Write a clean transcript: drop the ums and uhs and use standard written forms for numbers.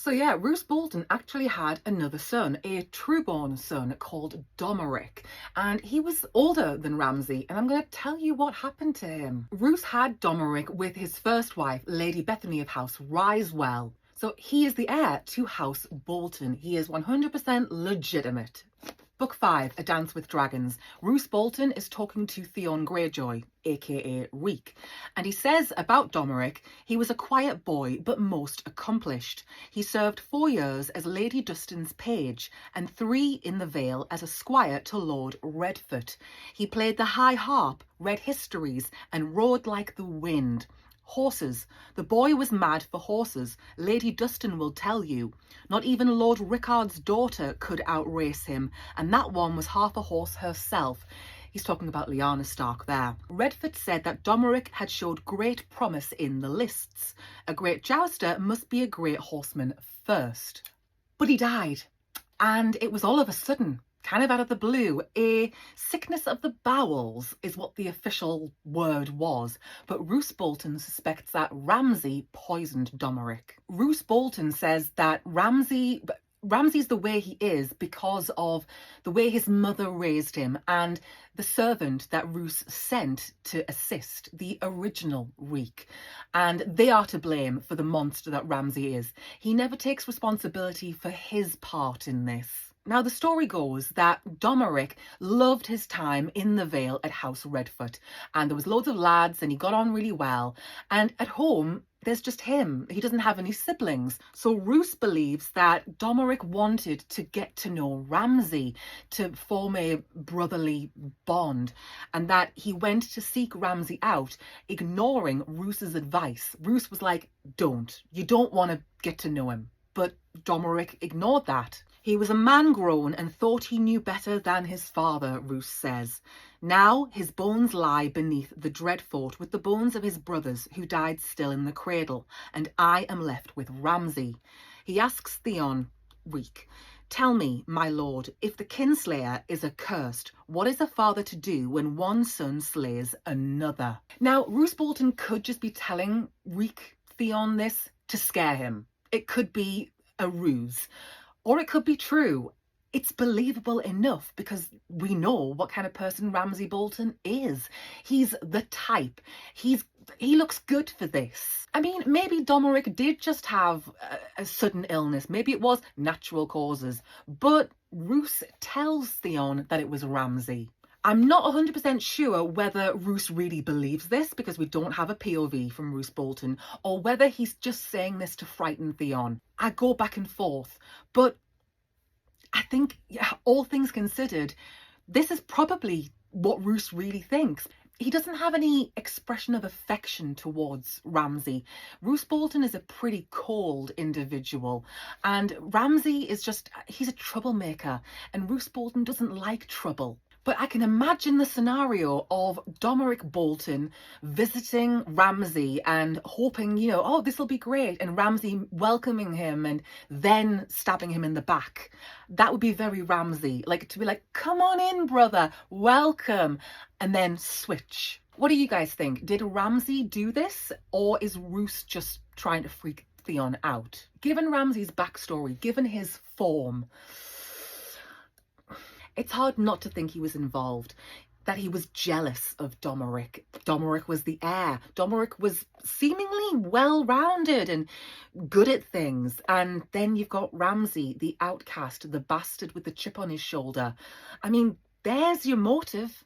So yeah, Roose Bolton actually had another son, a trueborn son called Domeric, and he was older than Ramsay, and I'm going to tell you what happened to him. Roose had Domeric with his first wife, Lady Bethany of House Risewell. So he is the heir to House Bolton. He is 100% legitimate. Book 5, A Dance with Dragons. Roose Bolton is talking to Theon Greyjoy, aka Reek, and he says about Domeric, he was a quiet boy but most accomplished. He served 4 years as Lady Dustin's page and 3 in the Vale as a squire to Lord Redfoot. He played the high harp, read histories, and rode like the wind. Horses. The boy was mad for horses, Lady Dustin will tell you. Not even Lord Rickard's daughter could outrace him, and that one was half a horse herself. He's talking about Lyanna Stark there. Redfoot said that Domeric had showed great promise in the lists. A great jouster must be a great horseman first. But he died, and it was all of a sudden. Kind of out of the blue. A sickness of the bowels is what the official word was, but Roose Bolton suspects that Ramsay poisoned Domeric. Roose Bolton says that Ramsay's the way he is because of the way his mother raised him and the servant that Roose sent to assist, the original Reek. And they are to blame for the monster that Ramsay is. He never takes responsibility for his part in this. Now, the story goes that Domeric loved his time in the Vale at House Redfoot, and there was loads of lads and he got on really well. And at home, there's just him. He doesn't have any siblings. So Roose believes that Domeric wanted to get to know Ramsay, to form a brotherly bond, and that he went to seek Ramsay out, ignoring Roose's advice. Roose was like, don't. You don't want to get to know him. But Domeric ignored that. He was a man grown and thought he knew better than his father, Roose says. Now his bones lie beneath the Dreadfort with the bones of his brothers who died still in the cradle, and I am left with Ramsay. He asks Theon, Reek, tell me, my lord, if the kinslayer is accursed, what is a father to do when one son slays another? Now, Roose Bolton could just be telling Reek Theon this to scare him. It could be a ruse. Or it could be true. It's believable enough because we know what kind of person Ramsay Bolton is. He's the type. He looks good for this. I mean, maybe Domeric did just have a sudden illness. Maybe it was natural causes. But Roose tells Theon that it was Ramsay. I'm not 100% sure whether Roose really believes this because we don't have a POV from Roose Bolton, or whether he's just saying this to frighten Theon. I go back and forth, but I think, yeah, all things considered, this is probably what Roose really thinks. He doesn't have any expression of affection towards Ramsay. Roose Bolton is a pretty cold individual, and Ramsay is just, he's a troublemaker, and Roose Bolton doesn't like trouble. But I can imagine the scenario of Domeric Bolton visiting Ramsay and hoping, oh, this will be great, and Ramsay welcoming him and then stabbing him in the back. That would be very Ramsay, like to be like, come on in, brother, welcome, and then switch. What do you guys think? Did Ramsay do this, or is Roose just trying to freak Theon out? Given Ramsay's backstory, given his form, it's hard not to think he was involved, that he was jealous of Domeric. Domeric was the heir. Domeric was seemingly well-rounded and good at things. And then you've got Ramsay, the outcast, the bastard with the chip on his shoulder. I mean, there's your motive.